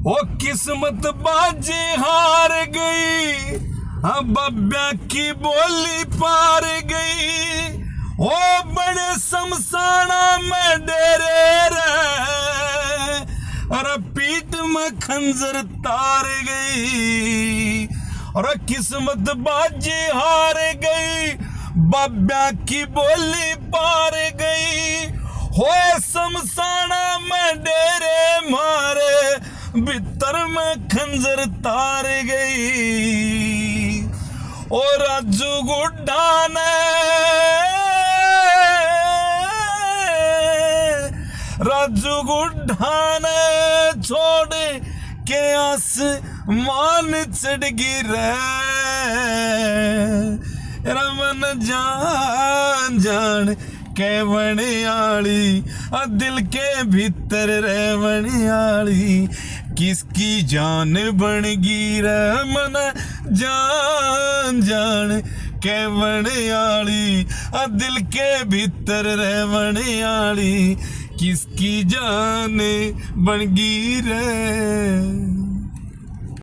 ओ किस्मत बाजी हार गई, अब बब्या की बोली पार गई। ओ बड़े शमशाना में डेरे रे, और पीठ में खंजर तार गई। और किस्मत बाजी हार गई, बब्या की बोली पार गई। हो शमशाना में डेरे मारे, भीतर में खंजर तार गई। और राजू गुड्डा ने, राजू गुड्डा ने छोड़ के आसमान चढ़ गिरे। रमन जान जान कहवण आली, दिल के भीतर रहवण आली, किसकी जान बन गई रमन जान जान कहवण आली, दिल के भीतर रहवण आली, किसकी जान बन गई रे।